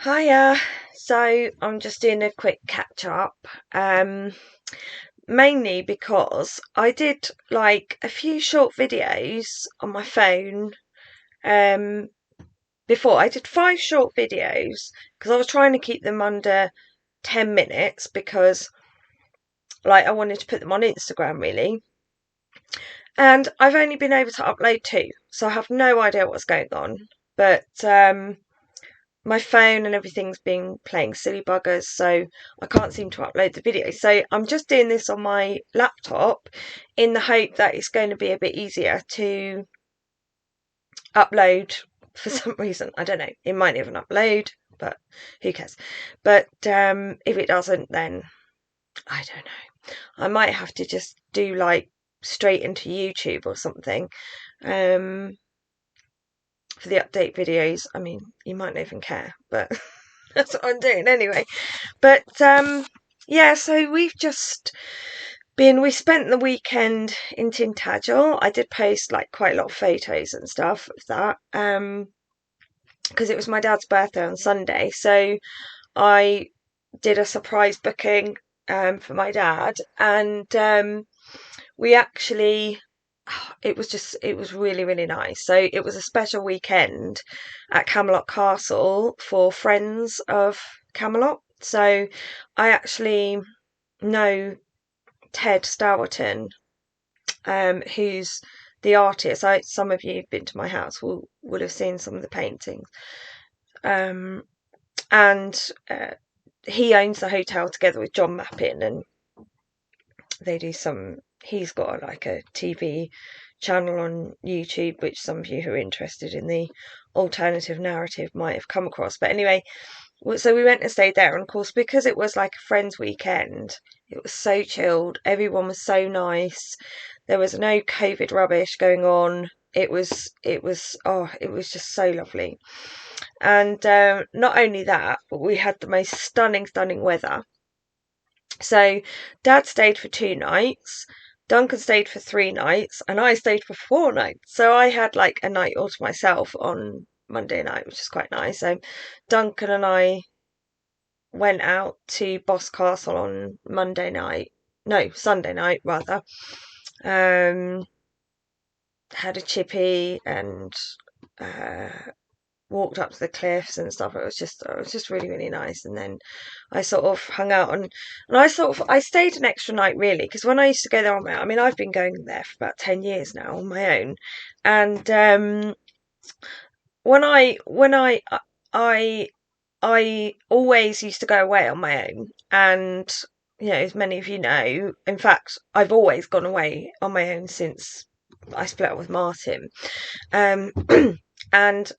Hiya. So I'm just doing a quick catch up. Um, Mainly because I did like a few short videos on my phone. Um, Before I did 5 short videos because I was trying to keep them under 10 minutes because I wanted to put them on Instagram really. And I've only been able to upload 2, so I have no idea what's going on. But my phone and everything's been playing silly buggers, so I can't seem to upload the video. So I'm just doing this on my laptop in the hope that it's going to be a bit easier to upload for some reason. I don't know. It might even upload, but who cares? But if it doesn't, then I don't know. I might have to just do straight into YouTube or something. For the update videos. I mean, you might not even care, but that's what I'm doing anyway. But yeah, so we spent the weekend in Tintagel. I did post quite a lot of photos and stuff of that because it was my dad's birthday on Sunday. So I did a surprise booking for my dad, and we actually it was really, really nice. So it was a special weekend at Camelot Castle for friends of Camelot. So I actually know Ted Stourton, who's the artist. Some of you who've been to my house will have seen some of the paintings. Um, and he owns the hotel together with John Mappin, and they do some. He's got a TV channel on YouTube, which some of you who are interested in the alternative narrative might have come across. But anyway, so we went and stayed there, and of course, because it was like a friends' weekend, it was so chilled. Everyone was so nice. There was no COVID rubbish going on. It was just so lovely. And not only that, but we had the most stunning weather. So Dad stayed for 2 nights, Duncan stayed for 3 nights, and I stayed for 4 nights. So I had a night all to myself on Monday night, which is quite nice. So Duncan and I went out to Boss Castle on Monday night. No, Sunday night rather. Um, had a chippy and uh, walked up to the cliffs and stuff. It was just really, really nice. And then I sort of hung out and I stayed an extra night really because when I used to go there on my own, I mean I've been going there for about 10 years now on my own, and when I always used to go away on my own, and as many of you know, in fact I've always gone away on my own since I split up with Martin, um, and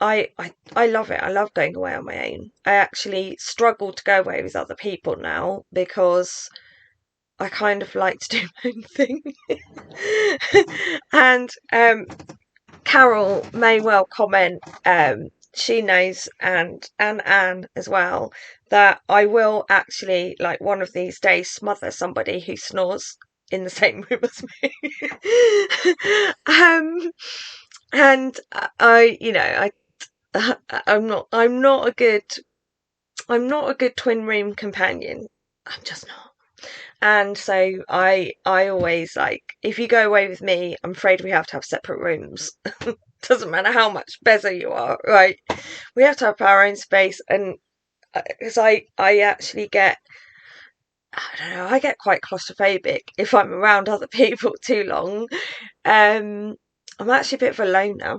I love it. I love going away on my own. I actually struggle to go away with other people now because I kind of like to do my own thing. And Carol may well comment, she knows, and Anne as well, that I will actually, one of these days, smother somebody who snores in the same room as me. And I'm not a good twin room companion. I'm just not. And so I always if you go away with me, I'm afraid we have to have separate rooms. Doesn't matter how much better you are, right? We have to have our own space, and because I actually get, I don't know, I get quite claustrophobic if I'm around other people too long. I'm actually a bit of a loner,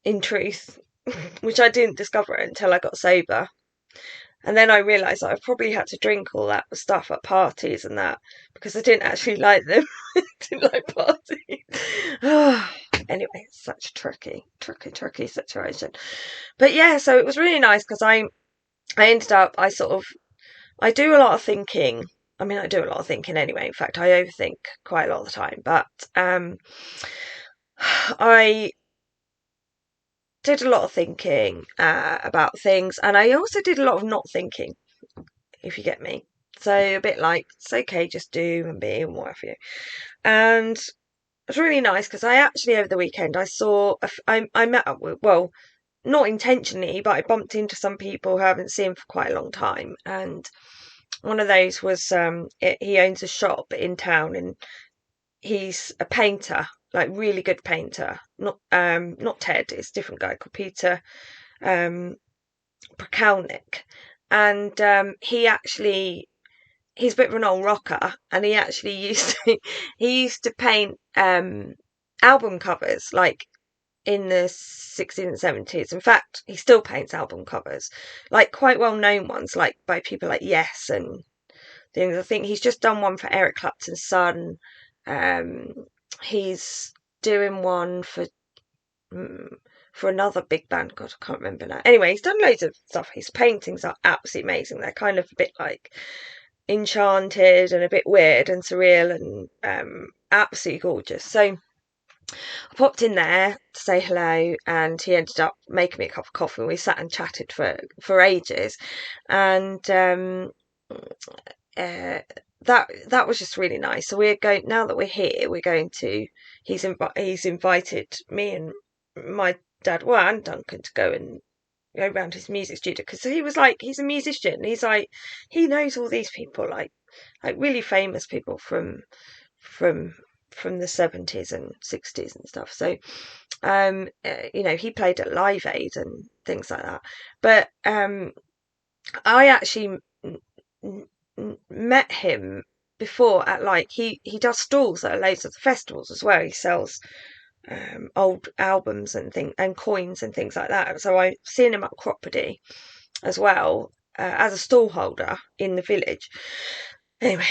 in truth, which I didn't discover until I got sober. And then I realised that I probably had to drink all that stuff at parties and that because I didn't actually like them. I didn't like parties. Anyway, it's such a tricky situation. But yeah, so it was really nice because I ended up, I do a lot of thinking. I mean, I do a lot of thinking anyway. In fact, I overthink quite a lot of the time. But I did a lot of thinking about things, and I also did a lot of not thinking, if you get me. So a bit like it's okay, just do and be and whatever you. And it was really nice because I actually over the weekend I saw I met up with, well, not intentionally, but I bumped into some people who I haven't seen for quite a long time, and one of those was he owns a shop in town, and he's a painter, like really good painter. Not Ted, it's a different guy called Peter Prokalnik, and he's a bit of an old rocker, and he actually used to paint album covers, like in the 60s and 70s. In fact, he still paints album covers, like quite well known ones, like by people like Yes and things. I think he's just done one for Eric Clapton's son. He's doing one for another big band. God, I can't remember now. Anyway, he's done loads of stuff. His paintings are absolutely amazing. They're kind of a bit like enchanted and a bit weird and surreal and absolutely gorgeous. So I popped in there to say hello, and he ended up making me a cup of coffee, and we sat and chatted for ages. And that was just really nice. So we're going, now that we're here, we're going to. He's invited me and my dad, well, and Duncan, to go and go around his music studio, because he was like, he's a musician. He's like, he knows all these people, like really famous people from the 70s and 60s and stuff. So he played at Live Aid and things like that. But I actually met him before at, like, he does stalls at loads of the festivals as well. He sells old albums and coins and things like that. So I've seen him at Croppedy as well, as a stall holder in the village. Anyway,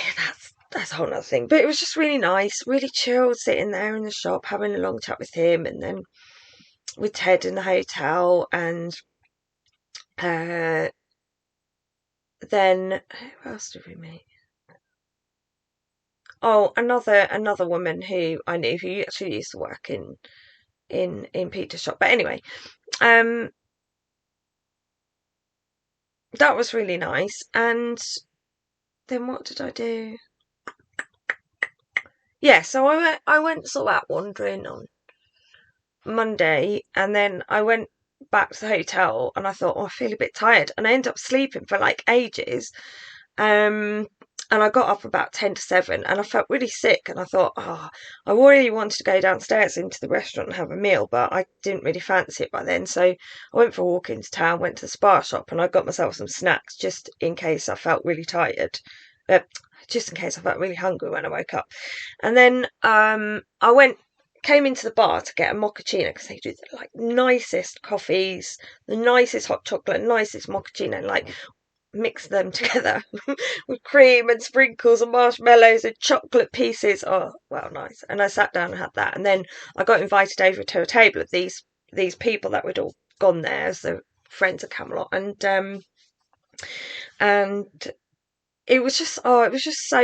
that's a whole other thing. But it was just really nice, really chilled, sitting there in the shop, having a long chat with him, and then with Ted in the hotel, and then who else did we meet? Oh, another woman who I knew, who actually used to work in Peter's shop. But anyway, that was really nice. And then what did I do? Yeah, so I went sort of out wandering on Monday, and then I went back to the hotel, and I thought, oh, I feel a bit tired, and I ended up sleeping for like ages. And I got up about 10 to 7, and I felt really sick, and I thought, oh, I really wanted to go downstairs into the restaurant and have a meal, but I didn't really fancy it by then. So I went for a walk into town, went to the Spar shop, and I got myself some snacks just in case I felt really tired. Just in case I felt really hungry when I woke up. And then came into the bar to get a mochaccino, because they do the like nicest coffees, the nicest hot chocolate, nicest mochaccino, like mix them together with cream and sprinkles and marshmallows and chocolate pieces. Oh, well, nice. And I sat down and had that, and then I got invited over to a table of these people that we'd all gone there as the friends of Camelot, and it was just so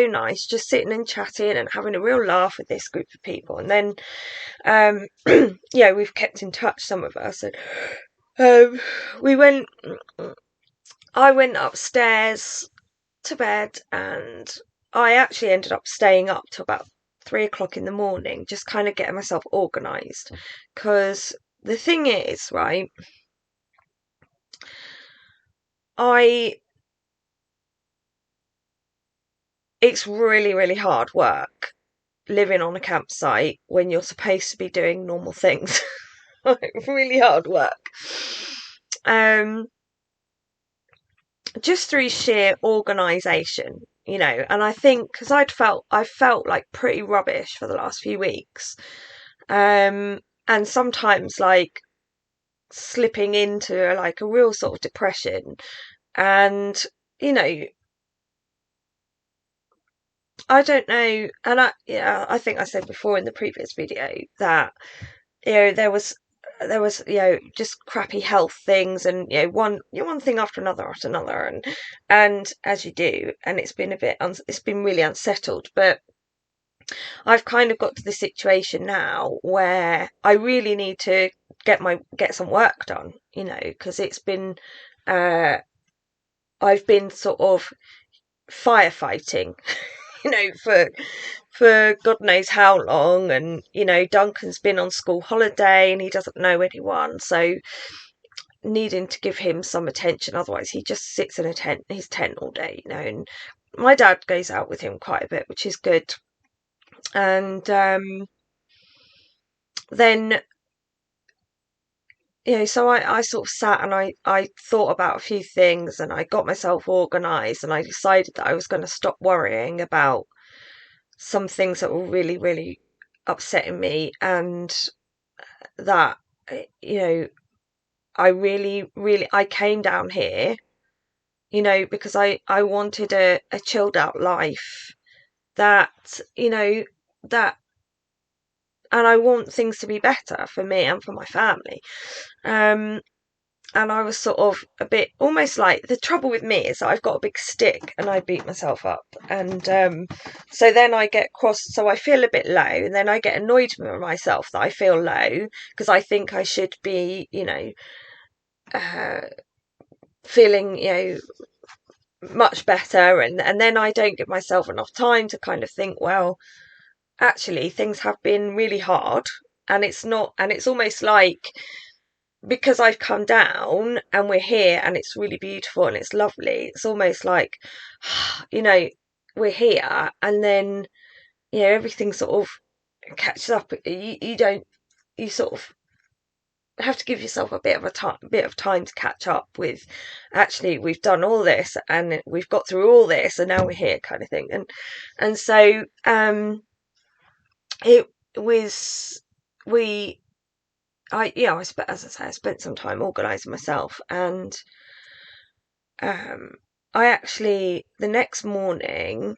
nice, just sitting and chatting and having a real laugh with this group of people. And then we've kept in touch, some of us, and I went upstairs to bed, and I actually ended up staying up till about 3 o'clock in the morning, just kind of getting myself organised. Because the thing is, right, it's really, really hard work living on a campsite when you're supposed to be doing normal things. Really hard work. Just through sheer organisation, and I think because I felt like pretty rubbish for the last few weeks, and sometimes like slipping into like a real sort of depression, and I don't know, and I think I said before in the previous video that there was just crappy health things, and one thing after another, and as you do, and it's been it's been really unsettled. But I've kind of got to the situation now where I really need to get some work done, because it's been I've been sort of firefighting for God knows how long, and Duncan's been on school holiday and he doesn't know anyone, so needing to give him some attention. Otherwise, he just sits in his tent all day, And my dad goes out with him quite a bit, which is good. And then, so I sort of sat and I thought about a few things, and I got myself organised, and I decided that I was going to stop worrying about some things that were really, really upsetting me, and that, I really, really, I came down here, because I wanted a chilled out life that, that, and I want things to be better for me and for my family. And I was sort of a bit, almost like, the trouble with me is that I've got a big stick and I beat myself up. And so then I get cross, so I feel a bit low, and then I get annoyed with myself that I feel low, because I think I should be, feeling, much better. And then I don't give myself enough time to kind of think, well, actually, things have been really hard. And it's not, and it's almost like, because I've come down and we're here and it's really beautiful and it's lovely, it's almost like, we're here, and then, everything sort of catches up. You sort of have to give yourself a bit of time to catch up with, actually, we've done all this and we've got through all this and now we're here, kind of thing. And so it was, as I say, I spent some time organising myself, and I actually, the next morning,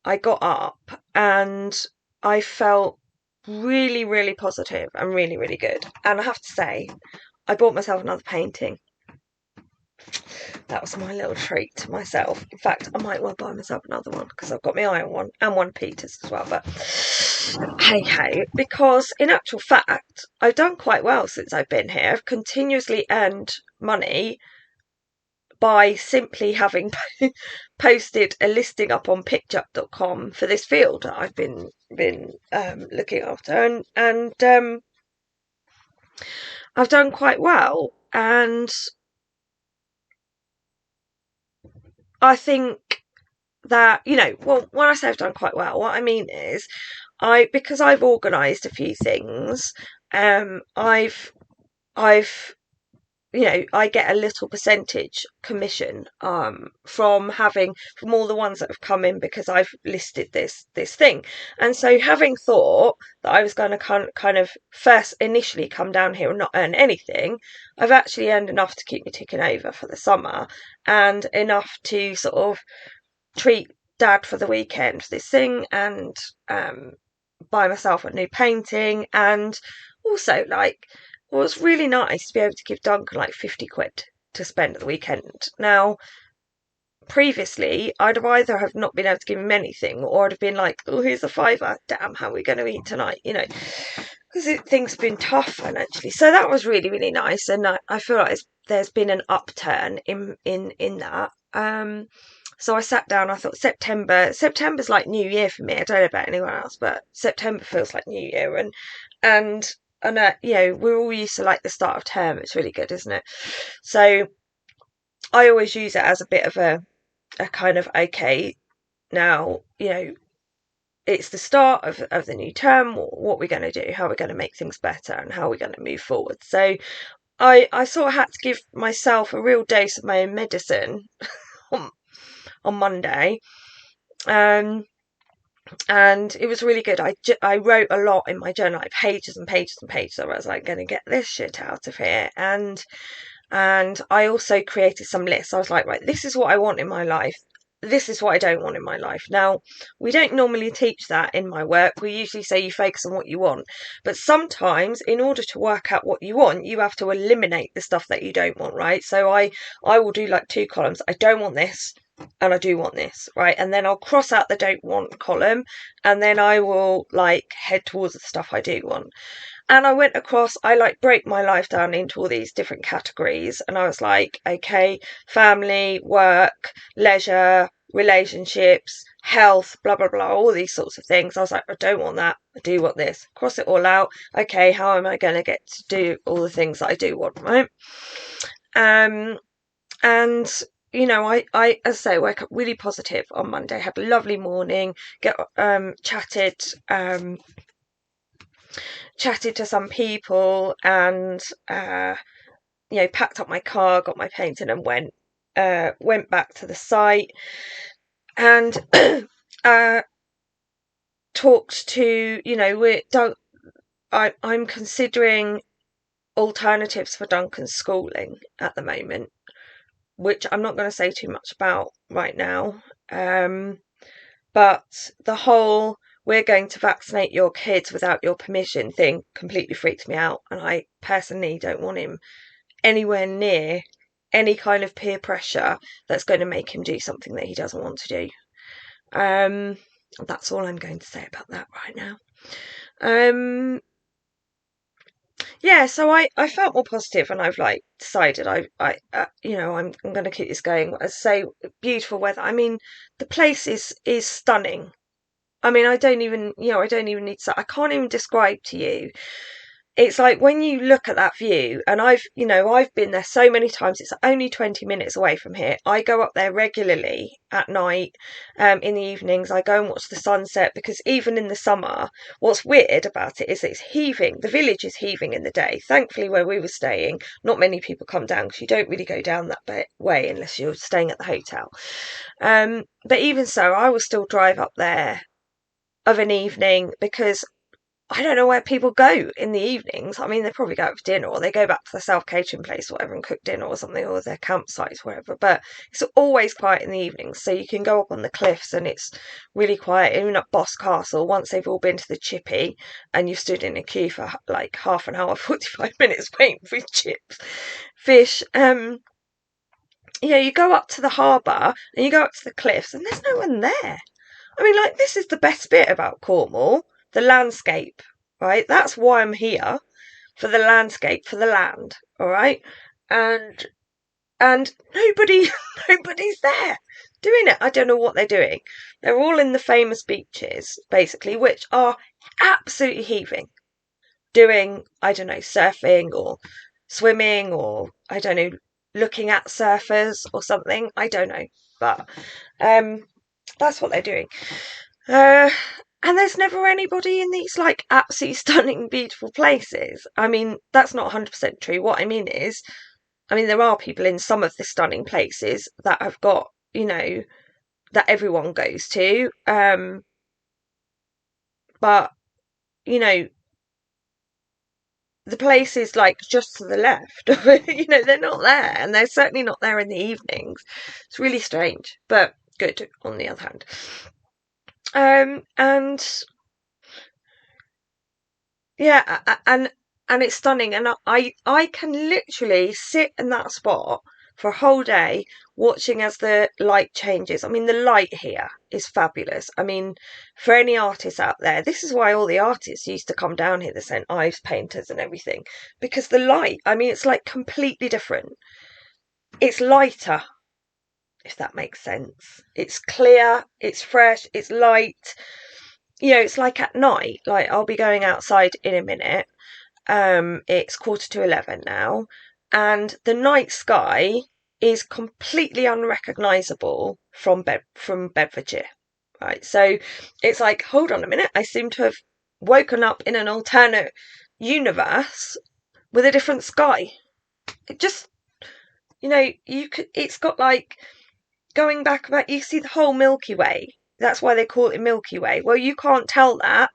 I got up and I felt really, really positive and really, really good. And I have to say, I bought myself another painting. That was my little treat to myself. In fact, I might well buy myself another one, because I've got my eye on one, and one of Peter's as well. But hey, because in actual fact, I've done quite well since I've been here. I've continuously earned money by simply having posted a listing up on pitchup.com for this field that I've been looking after, and I've done quite well. And I think that, well, when I say I've done quite well, what I mean is, because I've organised a few things, I've I get a little percentage commission from all the ones that have come in, because I've listed this thing. And so, having thought that I was going to kind of first initially come down here and not earn anything, I've actually earned enough to keep me ticking over for the summer, and enough to sort of treat Dad for the weekend for this thing, and buy myself a new painting, and also, like, well, it's really nice to be able to give Duncan like 50 quid to spend at the weekend. Now, previously, I'd have either have not been able to give him anything, or I'd have been like, oh, here's a fiver. Damn, how are we going to eat tonight? Because things have been tough financially. So that was really, really nice. And I feel like there's been an upturn in that. So I sat down, I thought September's like New Year for me. I don't know about anyone else, but September feels like New Year. And we're all used to like the start of term. It's really good, isn't it? So I always use it as a bit of a kind of, okay, now, it's the start of the new term. What we're going to do, how we're going to make things better, and how we're going to move forward. So I sort of had to give myself a real dose of my own medicine on Monday. And it was really good. I wrote a lot in my journal, like pages and pages and pages. I was like, going to get this shit out of here. And I also created some lists. I was like, right, this is what I want in my life. This is what I don't want in my life. Now, we don't normally teach that in my work. We usually say you focus on what you want. But sometimes, in order to work out what you want, you have to eliminate the stuff that you don't want, right? So I will do like 2 columns. I don't want this, and I do want this, right? And then I'll cross out the don't want column, and then I will like head towards the stuff I do want. And I went across, I like break my life down into all these different categories. And I was like, okay, family, work, leisure, relationships, health, blah, blah, blah, all these sorts of things. I was like, I don't want that. I do want this. Cross it all out. Okay, how am I going to get to do all the things that I do want, right? And you know, I as I say, woke up really positive on Monday, had a lovely morning, chatted to some people, and you know, packed up my car, got my painting, and went back to the site, and talked to, you know, I'm considering alternatives for Duncan's schooling at the moment, which I'm not going to say too much about right now. But the whole "we're going to vaccinate your kids without your permission" thing completely freaks me out, and I personally don't want him anywhere near any kind of peer pressure that's going to make him do something that he doesn't want to do. That's all I'm going to say about that right now. Yeah, so I felt more positive, and I've like decided you know, I'm going to keep this going. As I say, beautiful weather. I mean, the place is stunning. I mean, I don't even need to. I can't even describe to you. It's like when you look at that view, and I've been there so many times. It's only 20 minutes away from here. I go up there regularly at night, in the evenings. I go and watch the sunset, because even in the summer, what's weird about it is it's heaving. The village is heaving in the day. Thankfully, where we were staying, not many people come down, because you don't really go down that way unless you're staying at the hotel. But even so, I will still drive up there of an evening, because I don't know where people go in the evenings. I mean, they probably go out for dinner, or they go back to the self-catering place or whatever and cook dinner or something, or their campsites, wherever. But it's always quiet in the evenings, so you can go up on the cliffs and it's really quiet. Even at Boss Castle, once they've all been to the chippy and you've stood in a queue for like half an hour, 45 minutes waiting for chips, fish. You go up to the harbour and you go up to the cliffs and there's no one there. I mean, like, this is the best bit about Cornwall, the landscape, right? That's why I'm here, for the landscape, for the land, all right? And nobody's there doing it. I don't know what they're doing. They're all in the famous beaches, basically, which are absolutely heaving, doing, I don't know, surfing or swimming, or I don't know, looking at surfers or something. I don't know, but that's what they're doing. And there's never anybody in these like absolutely stunning, beautiful places. I mean, that's not 100% true. What I mean is, there are people in some of the stunning places that have got, that everyone goes to. But, the places like just to the left, they're not there, and they're certainly not there in the evenings. It's really strange, but good on the other hand. And yeah, and it's stunning, and I can literally sit in that spot for a whole day watching as the light changes. I mean, the light here is fabulous. I mean, for any artists out there, this is why all the artists used to come down here, the St. Ives painters and everything, because the light, I mean, it's like completely different. It's lighter, if that makes sense. It's clear, it's fresh, it's light. It's like at night, like I'll be going outside in a minute. It's 11:15 now, and the night sky is completely unrecognisable from Bedfordshire, right? So it's like, hold on a minute, I seem to have woken up in an alternate universe with a different sky. It just, it's got like, going back about, you see the whole Milky Way. That's why they call it Milky Way. Well, you can't tell that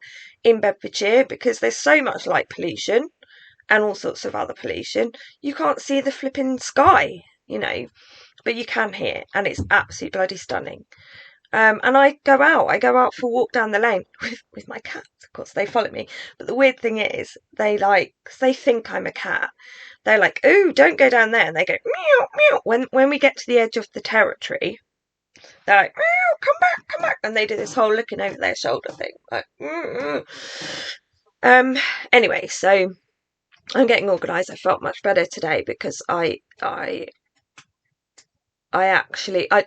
in Bedfordshire because there's so much light pollution and all sorts of other pollution. You can't see the flipping sky, but you can hear, and it's absolutely bloody stunning. And I go out for a walk down the lane with my cats. Of course, they follow me. But the weird thing is, they think I'm a cat. They're like, "Ooh, don't go down there." And they go, "Meow, meow." When we get to the edge of the territory, they're like, "Meow, come back." And they do this whole looking over their shoulder thing. Like, Anyway, so I'm getting organised. I felt much better today because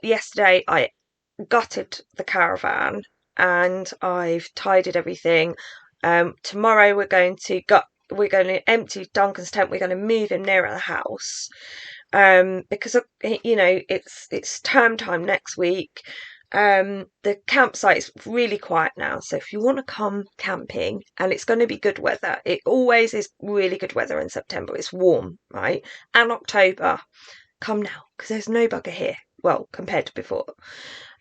yesterday I gutted the caravan and I've tidied everything. Tomorrow we're going to empty Duncan's tent. We're going to move him nearer the house. Because it's term time next week. The campsite is really quiet now, so if you want to come camping, and it's going to be good weather, it always is really good weather in September. It's warm, right? And October, come now, because there's no bugger here. Well, compared to before.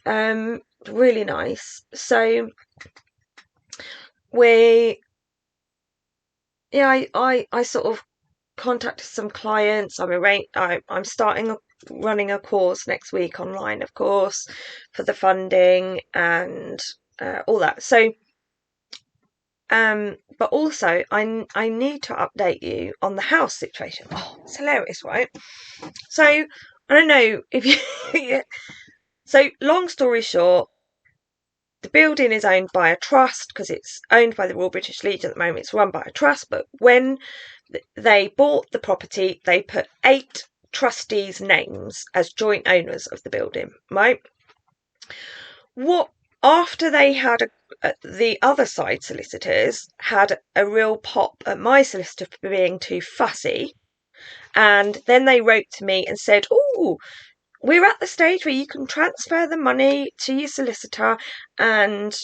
Really nice. So I sort of contacted some clients. I'm starting running a course next week online, of course, for the funding and all that. So, but also I need to update you on the house situation. Oh, it's hilarious, right? So I don't know if you. So long story short, the building is owned by a trust because it's owned by the Royal British Legion at the moment. It's run by a trust, but when they bought the property, they put 8 trustees' names as joint owners of the building, right? After they had the other side solicitors had a real pop at my solicitor for being too fussy, and then they wrote to me and said, "Oh, we're at the stage where you can transfer the money to your solicitor and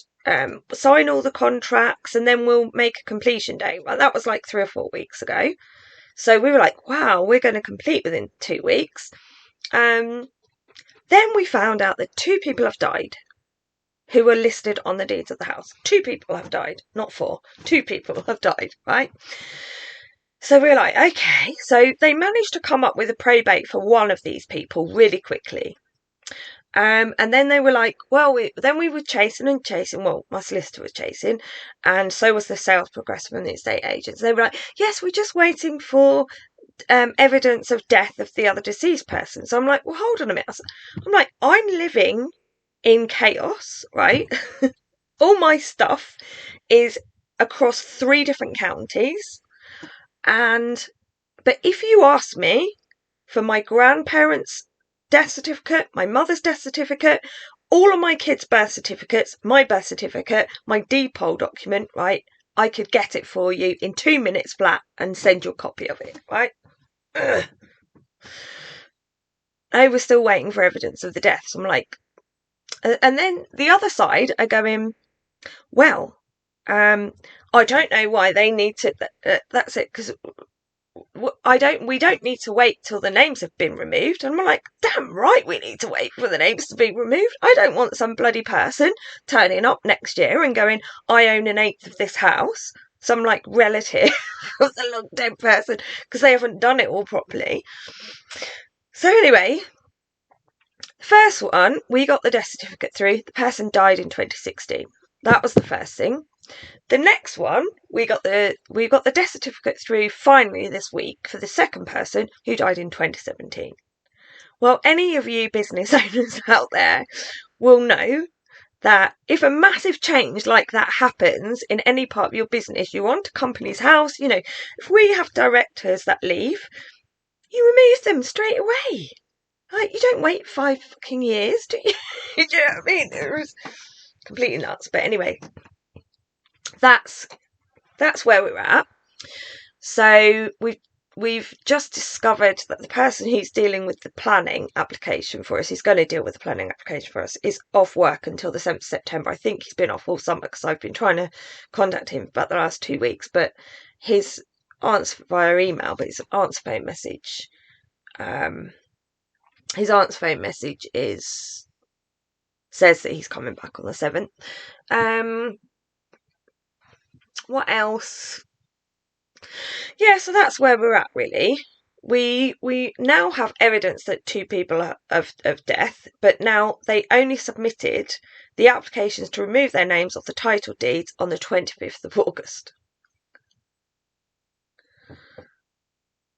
sign all the contracts, and then we'll make a completion date." Well, that was like 3 or 4 weeks ago. So we were like, wow, we're going to complete within 2 weeks. Then we found out that 2 people have died who were listed on the deeds of the house. 2 people have died, not 4. 2 people have died, right? So we're like, okay. So they managed to come up with a probate for one of these people really quickly. And then they were like, well, we were chasing. Well, my solicitor was chasing, and so was the sales progressor from the estate agents. They were like, yes, we're just waiting for evidence of death of the other deceased person. So I'm like, well, hold on a minute. I'm like, I'm living in chaos, right? All my stuff is across 3 different counties. But if you ask me for my grandparents' death certificate, my mother's death certificate, all of my kids' birth certificates, my birth certificate, my deed poll document, right? I could get it for you in 2 minutes flat and send you a copy of it, right? Ugh. I was still waiting for evidence of the deaths. I'm like, and then the other side are going, well, I don't know why they need to. That's it, because we don't need to wait till the names have been removed. And we're like, damn right, we need to wait for the names to be removed. I don't want some bloody person turning up next year and going, I own 1/8 of this house. Some like relative of the long dead person, because they haven't done it all properly. So anyway, first one, we got the death certificate through. The person died in 2016. That was the first thing. The next one, we got the death certificate through finally this week for the second person who died in 2017. Well, any of you business owners out there will know that if a massive change like that happens in any part of your business, you want a company's house, if we have directors that leave, you remove them straight away. Like, you don't wait 5 fucking years, do you? Do you know what I mean? It was completely nuts. But anyway, that's where we're at. So we've just discovered that the person who's dealing with the planning application for us, who's going to deal with the planning application for us, is off work until the 7th of September. I think he's been off all summer because I've been trying to contact him for about the last 2 weeks. But his answer via email, but his answer phone message, says that he's coming back on the 7th. What else? Yeah, so that's where we're at, really. We now have evidence that 2 people are of death, but now they only submitted the applications to remove their names off the title deeds on the 25th of August.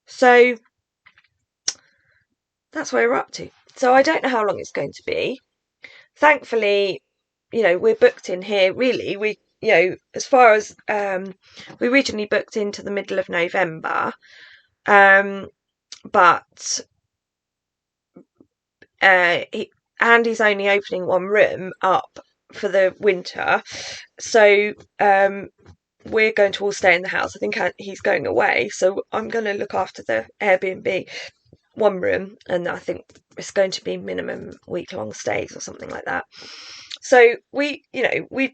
So that's where we're up to. So I don't know how long it's going to be. Thankfully, we're booked in here, really. As far as we originally booked into the middle of November, but and he's only opening one room up for the winter. So we're going to all stay in the house. I think he's going away, so I'm going to look after the Airbnb one room, and I think it's going to be minimum week-long stays or something like that. So we've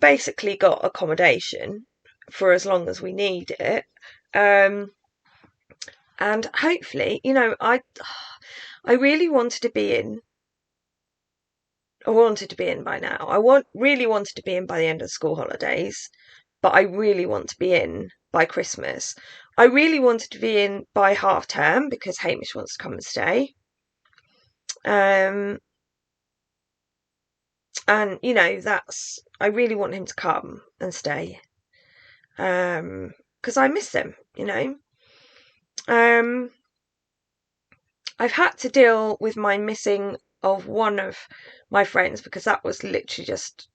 basically got accommodation for as long as we need it. And hopefully, I really wanted to be in. I wanted to be in by now. Really wanted to be in by the end of the school holidays, but I really want to be in by Christmas. I really wanted to be in by half term because Hamish wants to come and stay. And I really want him to come and stay. Because I miss him, I've had to deal with my missing of one of my friends because that was literally just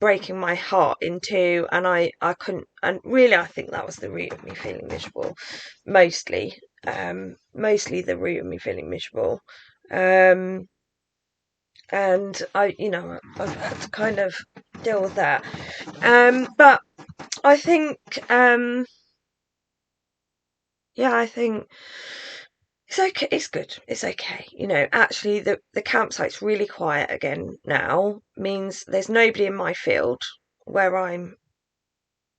breaking my heart in two, and I couldn't, and really I think that was the root of me feeling miserable, mostly the root of me feeling miserable. And I've had to kind of deal with that. But I think I think it's okay. It's good. It's okay. Actually, the campsite's really quiet again now. Means there's nobody in my field where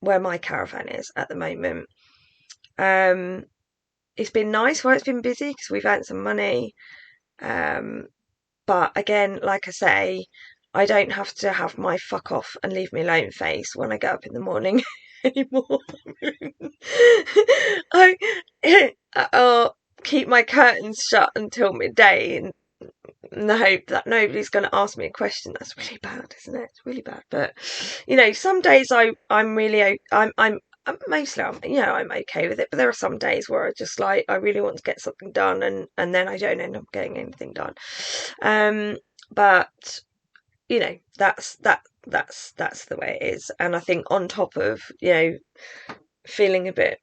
my caravan is at the moment. It's been nice while it's been busy because we've earned some money. But again, like I say, I don't have to have my fuck off and leave me alone face when I get up in the morning anymore. I'll keep my curtains shut until midday in the hope that nobody's going to ask me a question. That's really bad, isn't it? It's really bad. But some days I'm really I'm mostly I'm okay with it. But there are some days where I really want to get something done, and then I don't end up getting anything done. But that's the way it is. And I think on top of feeling a bit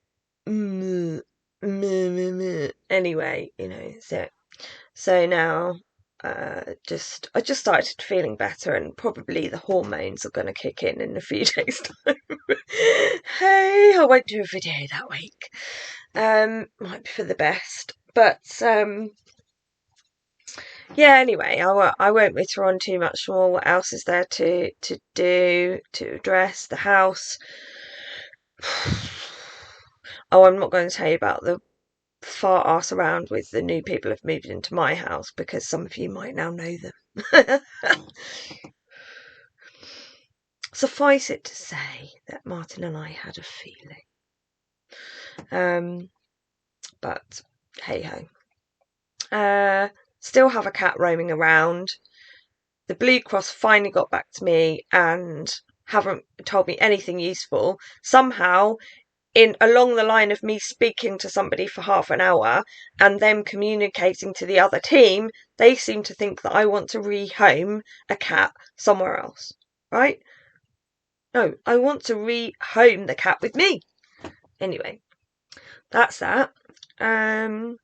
anyway, so now I just started feeling better, and probably the hormones are going to kick in a few days time. Hey, I won't do a video that week. Might be for the best, but yeah, anyway, I won't witter on too much more. What else is there to do to address the house? Oh, I'm not going to tell you about the far arse around with the new people who've moved into my house, because some of you might now know them. Suffice it to say that Martin and I had a feeling. But hey ho. Still have a cat roaming around. The Blue Cross finally got back to me and haven't told me anything useful. Somehow, along the line of me speaking to somebody for half an hour and them communicating to the other team, they seem to think that I want to rehome a cat somewhere else, right? No, I want to rehome the cat with me. Anyway, that's that. I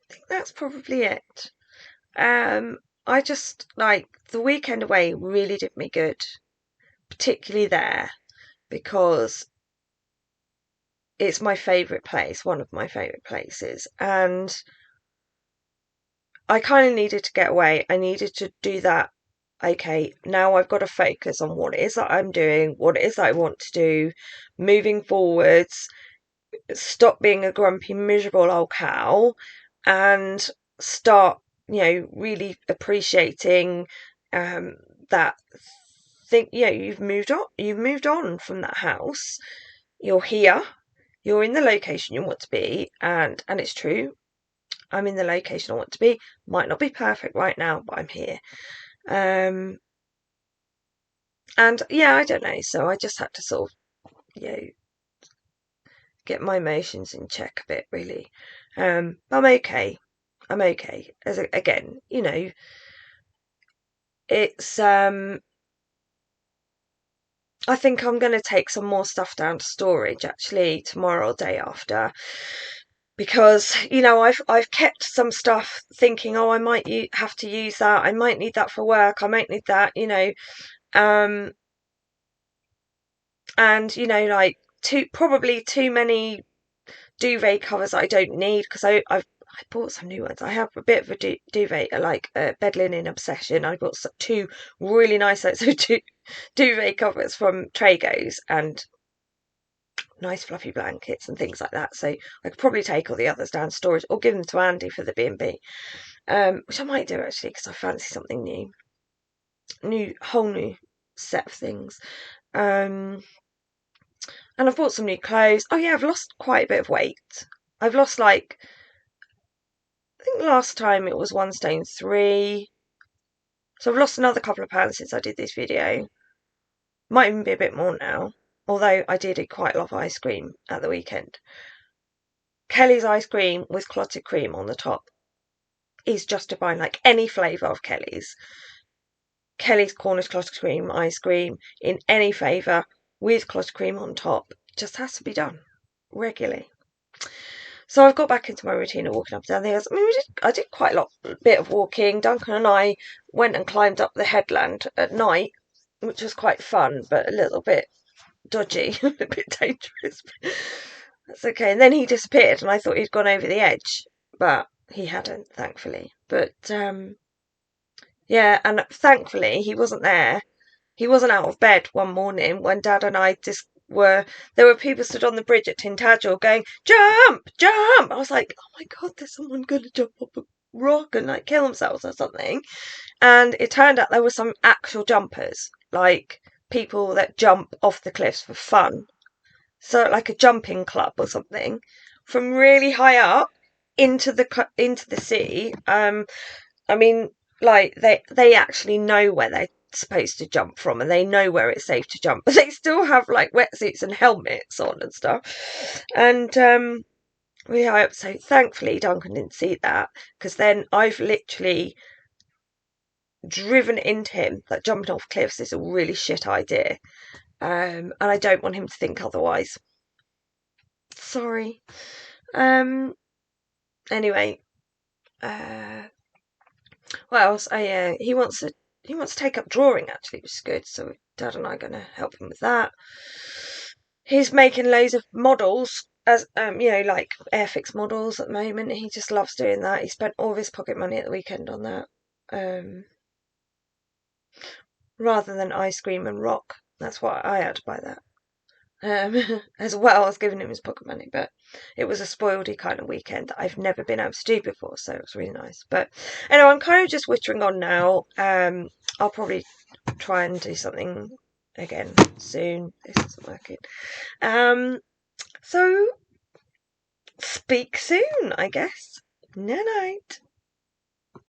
think that's probably it. I just the weekend away really did me good, particularly there, because it's my favourite place, one of my favourite places, and I kind of needed to get away. I needed to do that. Okay, now I've got to focus on what it is that I'm doing, what it is that I want to do, moving forwards, stop being a grumpy, miserable old cow, and start, really appreciating that thing. You've moved on from that house. You're here. You're in the location you want to be, and it's true. I'm in the location I want to be. Might not be perfect right now, but I'm here. And yeah, I don't know. So I just had to sort of, get my emotions in check a bit, really. I'm okay. Again, it's I think I'm going to take some more stuff down to storage actually tomorrow or day after, because, you know, I've kept some stuff thinking, oh, I might have to use that. I might need that for work. I might need that, you know. Um, and, you know, like probably too many duvet covers that I don't need, because I bought some new ones. I have a bit of a duvet, like a bed linen obsession. I bought two really nice sets of duvet covers from Trago's, and nice fluffy blankets and things like that. So I could probably take all the others down storage or give them to Andy for the B&B, which I might do actually, because I fancy something whole new set of things. And I've bought some new clothes. Oh yeah, I've lost quite a bit of weight. I've lost, like, I think last time it was 1 stone 3. So I've lost another couple of pounds since I did this video. Might even be a bit more now, although I did eat quite a lot of ice cream at the weekend. Kelly's ice cream with clotted cream on the top is just divine, like any flavour of Kelly's. Kelly's Cornish clotted cream ice cream in any flavour with clotted cream on top just has to be done regularly. So I've got back into my routine of walking up and down the hills. I mean, I did quite a bit of walking. Duncan and I went and climbed up the headland at night, which was quite fun, but a little bit dodgy, a bit dangerous. That's okay. And then he disappeared, and I thought he'd gone over the edge, but he hadn't, thankfully. But yeah, and thankfully he wasn't there. He wasn't out of bed one morning when Dad and I there were people stood on the bridge at Tintagel going, jump, jump. I was like, oh my God, there's someone going to jump up a rock and, like, kill themselves or something. And it turned out there were some actual jumpers, like people that jump off the cliffs for fun. So like a jumping club or something, from really high up into the sea. I mean, like, they actually know where they're supposed to jump from, and they know where it's safe to jump, but they still have, like, wetsuits and helmets on and stuff. And yeah, so thankfully Duncan didn't see that, because then I've literally driven into him that jumping off cliffs is a really shit idea, and I don't want him to think otherwise. Sorry. Anyway, what else? He wants to take up drawing, actually, which is good. So Dad and I are going to help him with that. He's making loads of models, as you know, like Airfix models at the moment. He just loves doing that. He spent all of his pocket money at the weekend on that, rather than ice cream and rock. That's why I had to buy that. As well as giving him his pocket money, but it was a spoiledy kind of weekend that I've never been able to do before, so it was really nice. But anyway, I'm kind of just wittering on now. I'll probably try and do something again soon. This isn't working. So speak soon, I guess. Night night.